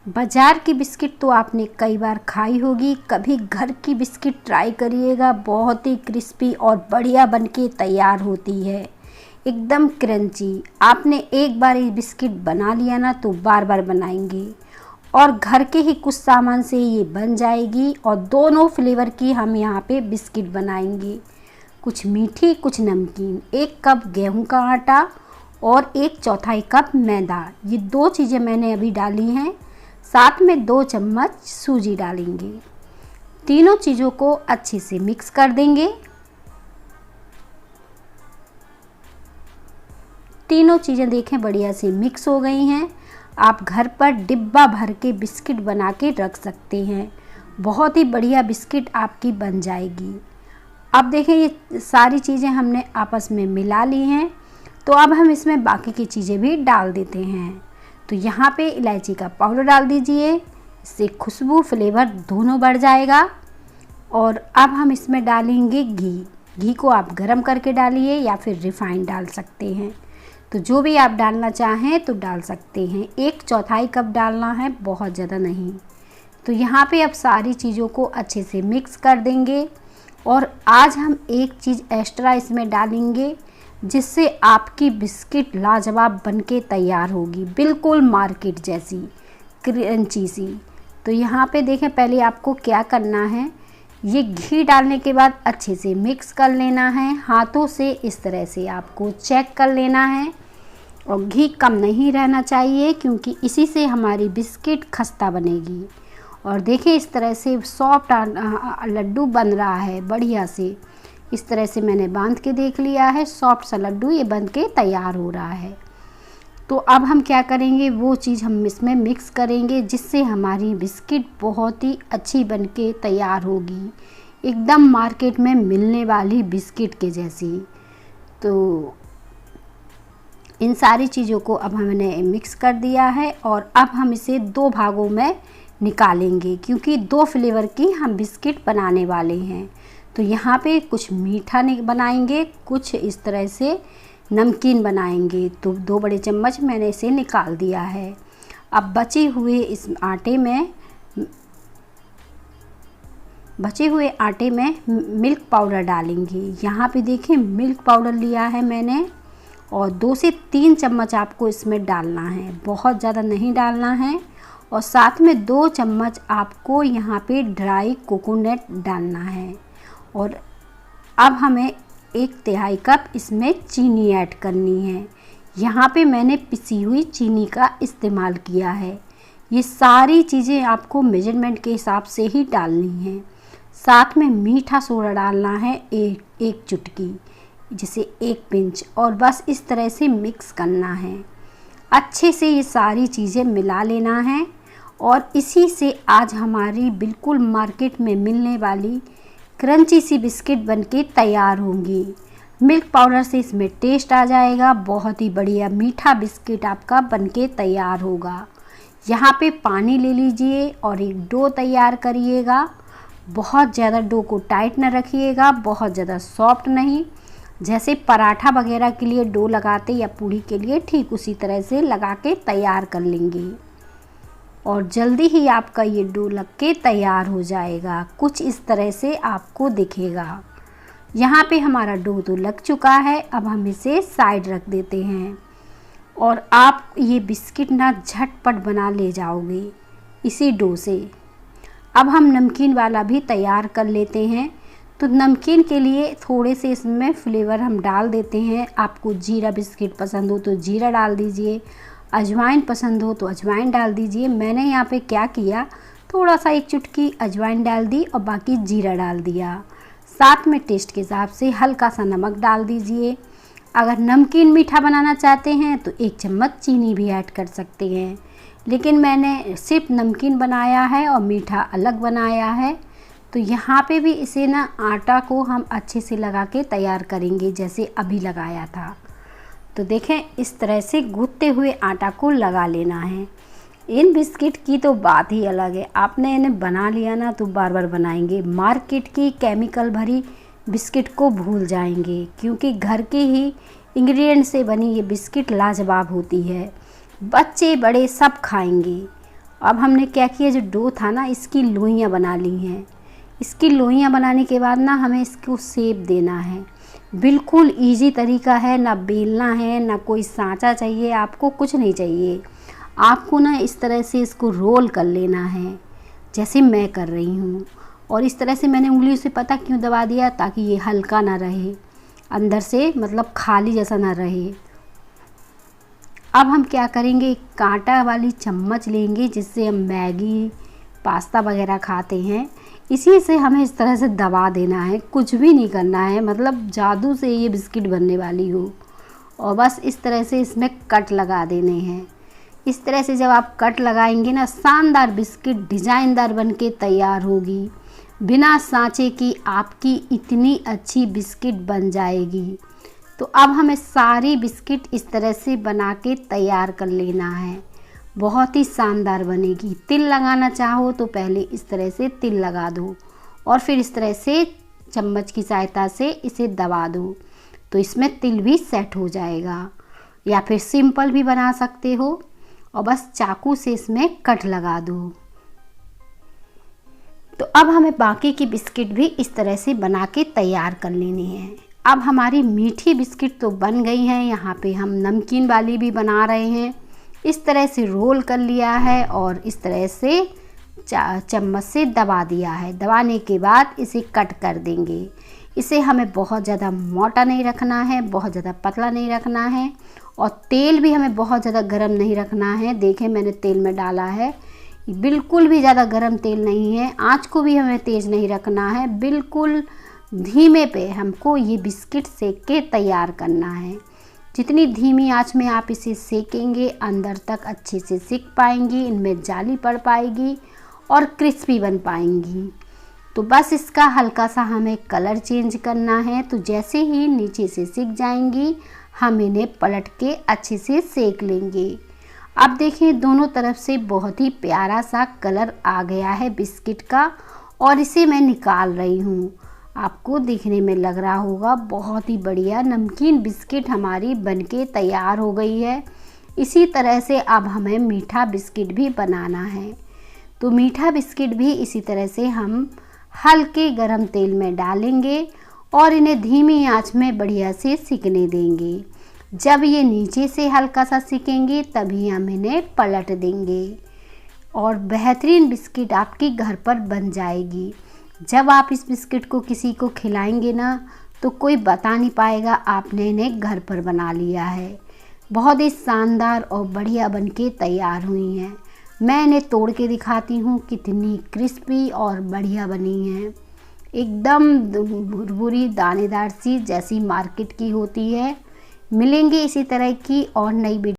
बाज़ार की बिस्किट तो आपने कई बार खाई होगी, कभी घर की बिस्किट ट्राई करिएगा। बहुत ही क्रिस्पी और बढ़िया बनके तैयार होती है, एकदम क्रंची। आपने एक बार ये बिस्किट बना लिया ना तो बार बार बनाएंगे, और घर के ही कुछ सामान से ये बन जाएगी। और दोनों फ्लेवर की हम यहाँ पे बिस्किट बनाएंगे, कुछ मीठी कुछ नमकीन। 1 कप गेहूं का आटा और 1/4 कप मैदा, ये 2 चीज़ें मैंने अभी डाली हैं। साथ में 2 चम्मच सूजी डालेंगे। तीनों चीज़ों को अच्छे से मिक्स कर देंगे। तीनों चीज़ें देखें बढ़िया से मिक्स हो गई हैं। आप घर पर डिब्बा भर के बिस्किट बना के रख सकते हैं, बहुत ही बढ़िया बिस्किट आपकी बन जाएगी। अब देखें ये सारी चीज़ें हमने आपस में मिला ली हैं, तो अब हम इसमें बाकी की चीज़ें भी डाल देते हैं। तो यहाँ पे इलायची का पाउडर डाल दीजिए, इससे खुशबू फ्लेवर दोनों बढ़ जाएगा। और अब हम इसमें डालेंगे घी। घी को आप गरम करके डालिए या फिर रिफाइंड डाल सकते हैं, तो जो भी आप डालना चाहें तो डाल सकते हैं। 1/4 कप डालना है, बहुत ज़्यादा नहीं। तो यहाँ पे अब सारी चीज़ों को अच्छे से मिक्स कर देंगे। और आज हम एक चीज़ एक्स्ट्रा इसमें डालेंगे, जिससे आपकी बिस्किट लाजवाब बनके तैयार होगी, बिल्कुल मार्केट जैसी क्रंची सी। तो यहाँ पे देखें पहले आपको क्या करना है, ये घी डालने के बाद अच्छे से मिक्स कर लेना है हाथों से। इस तरह से आपको चेक कर लेना है, और घी कम नहीं रहना चाहिए क्योंकि इसी से हमारी बिस्किट खस्ता बनेगी। और देखें इस तरह से सॉफ्ट लड्डू बन रहा है बढ़िया से। इस तरह से मैंने बांध के देख लिया है, सॉफ्ट सा लड्डू ये बन के तैयार हो रहा है। तो अब हम क्या करेंगे, वो चीज़ हम इसमें मिक्स करेंगे, जिससे हमारी बिस्किट बहुत ही अच्छी बन के तैयार होगी, एकदम मार्केट में मिलने वाली बिस्किट के जैसी। तो इन सारी चीज़ों को अब हमने मिक्स कर दिया है, और अब हम इसे 2 भागों में निकालेंगे, क्योंकि 2 फ्लेवर की हम बिस्किट बनाने वाले हैं। तो यहाँ पे कुछ मीठा बनाएंगे, कुछ इस तरह से नमकीन बनाएंगे। तो 2 बड़े चम्मच मैंने इसे निकाल दिया है। अब बचे हुए आटे में मिल्क पाउडर डालेंगे। यहाँ पे देखें मिल्क पाउडर लिया है मैंने, और 2 से 3 चम्मच आपको इसमें डालना है, बहुत ज़्यादा नहीं डालना है। और साथ में 2 चम्मच आपको यहाँ पे ड्राई कोकोनट डालना है। और अब हमें 1/3 कप इसमें चीनी ऐड करनी है। यहाँ पे मैंने पिसी हुई चीनी का इस्तेमाल किया है। ये सारी चीज़ें आपको मेजरमेंट के हिसाब से ही डालनी है। साथ में मीठा सोडा डालना है एक चुटकी, जैसे 1 पिंच, और बस इस तरह से मिक्स करना है। अच्छे से ये सारी चीज़ें मिला लेना है, और इसी से आज हमारी बिल्कुल मार्केट में मिलने वाली क्रंची सी बिस्किट बनके तैयार होंगी। मिल्क पाउडर से इसमें टेस्ट आ जाएगा, बहुत ही बढ़िया मीठा बिस्किट आपका बनके तैयार होगा। यहाँ पे पानी ले लीजिए और एक डो तैयार करिएगा। बहुत ज़्यादा डो को टाइट न रखिएगा, बहुत ज़्यादा सॉफ्ट नहीं। जैसे पराठा वगैरह के लिए डो लगाते या पूड़ी के लिए, ठीक उसी तरह से लगा के तैयार कर लेंगे, और जल्दी ही आपका ये डो लग के तैयार हो जाएगा। कुछ इस तरह से आपको दिखेगा। यहाँ पे हमारा डो तो लग चुका है, अब हम इसे साइड रख देते हैं। और आप ये बिस्किट ना झटपट बना ले जाओगे इसी डो से। अब हम नमकीन वाला भी तैयार कर लेते हैं। तो नमकीन के लिए थोड़े से इसमें फ्लेवर हम डाल देते हैं। आपको जीरा बिस्किट पसंद हो तो जीरा डाल दीजिए, अजवाइन पसंद हो तो अजवाइन डाल दीजिए। मैंने यहाँ पे क्या किया, थोड़ा सा 1 चुटकी अजवाइन डाल दी और बाकी जीरा डाल दिया। साथ में टेस्ट के हिसाब से हल्का सा नमक डाल दीजिए। अगर नमकीन मीठा बनाना चाहते हैं तो 1 चम्मच चीनी भी ऐड कर सकते हैं, लेकिन मैंने सिर्फ नमकीन बनाया है और मीठा अलग बनाया है। तो यहाँ पे भी इसे ना आटा को हम अच्छे से लगा के तैयार करेंगे, जैसे अभी लगाया था। तो देखें इस तरह से गूँथते हुए आटा को लगा लेना है। इन बिस्किट की तो बात ही अलग है, आपने इन्हें बना लिया ना तो बार बार बनाएंगे। मार्केट की केमिकल भरी बिस्किट को भूल जाएंगे, क्योंकि घर के ही इंग्रेडिएंट से बनी ये बिस्किट लाजवाब होती है। बच्चे बड़े सब खाएंगे। अब हमने क्या किया, जो डो था ना इसकी लोइयाँ बना ली हैं। इसकी लोइयाँ बनाने के बाद ना हमें इसको शेप देना है। बिल्कुल इजी तरीका है, ना बेलना है ना कोई सांचा चाहिए, आपको कुछ नहीं चाहिए। आपको ना इस तरह से इसको रोल कर लेना है जैसे मैं कर रही हूँ। और इस तरह से मैंने उंगलियों से पता क्यों दबा दिया, ताकि ये हल्का ना रहे, अंदर से मतलब खाली जैसा ना रहे। अब हम क्या करेंगे, एक कांटा वाली चम्मच लेंगे जिससे हम मैगी पास्ता वगैरह खाते हैं। इसी से हमें इस तरह से दबा देना है, कुछ भी नहीं करना है, मतलब जादू से ये बिस्किट बनने वाली हो। और बस इस तरह से इसमें कट लगा देने हैं। इस तरह से जब आप कट लगाएंगे ना, शानदार बिस्किट डिज़ाइनदार बनके तैयार होगी। बिना सांचे की आपकी इतनी अच्छी बिस्किट बन जाएगी। तो अब हमें सारी बिस्किट इस तरह से बना के तैयार कर लेना है। बहुत ही शानदार बनेगी। तिल लगाना चाहो तो पहले इस तरह से तिल लगा दो और फिर इस तरह से चम्मच की सहायता से इसे दबा दो, तो इसमें तिल भी सेट हो जाएगा। या फिर सिंपल भी बना सकते हो और बस चाकू से इसमें कट लगा दो। तो अब हमें बाकी की बिस्किट भी इस तरह से बना के तैयार कर लेनी है। अब हमारी मीठी बिस्किट तो बन गई हैं। यहाँ पे हम नमकीन वाली भी बना रहे हैं। इस तरह से रोल कर लिया है और इस तरह से चम्मच से दबा दिया है। दबाने के बाद इसे कट कर देंगे। इसे हमें बहुत ज़्यादा मोटा नहीं रखना है, बहुत ज़्यादा पतला नहीं रखना है और तेल भी हमें बहुत ज़्यादा गरम नहीं रखना है। देखें मैंने तेल में डाला है, बिल्कुल भी ज़्यादा गरम तेल नहीं है। आँच को भी हमें तेज़ नहीं रखना है, बिल्कुल धीमे पे हमको ये बिस्किट सेक के तैयार करना है। जितनी धीमी आंच में आप इसे सेकेंगे अंदर तक अच्छे से सिक पाएंगी, इनमें जाली पड़ पाएगी और क्रिस्पी बन पाएंगी। तो बस इसका हल्का सा हमें कलर चेंज करना है। तो जैसे ही नीचे से सिक जाएंगी हम इन्हें पलट के अच्छे से सेक लेंगे। अब देखिए दोनों तरफ से बहुत ही प्यारा सा कलर आ गया है बिस्किट का और इसे मैं निकाल रही हूँ। आपको देखने में लग रहा होगा बहुत ही बढ़िया नमकीन बिस्किट हमारी बनके तैयार हो गई है। इसी तरह से अब हमें मीठा बिस्किट भी बनाना है। तो मीठा बिस्किट भी इसी तरह से हम हल्के गरम तेल में डालेंगे और इन्हें धीमी आंच में बढ़िया से सिकने देंगे। जब ये नीचे से हल्का सा सिकेंगे तभी हम इन्हें पलट देंगे और बेहतरीन बिस्किट आपकी घर पर बन जाएगी। जब आप इस बिस्किट को किसी को खिलाएंगे ना तो कोई बता नहीं पाएगा आपने इन्हें घर पर बना लिया है। बहुत ही शानदार और बढ़िया बनके तैयार हुई हैं। मैं इन्हें तोड़ के दिखाती हूँ कितनी क्रिस्पी और बढ़िया बनी हैं। एकदम भुरभुरी दानेदार सी जैसी मार्केट की होती है। मिलेंगे इसी तरह की और नई वीडियो।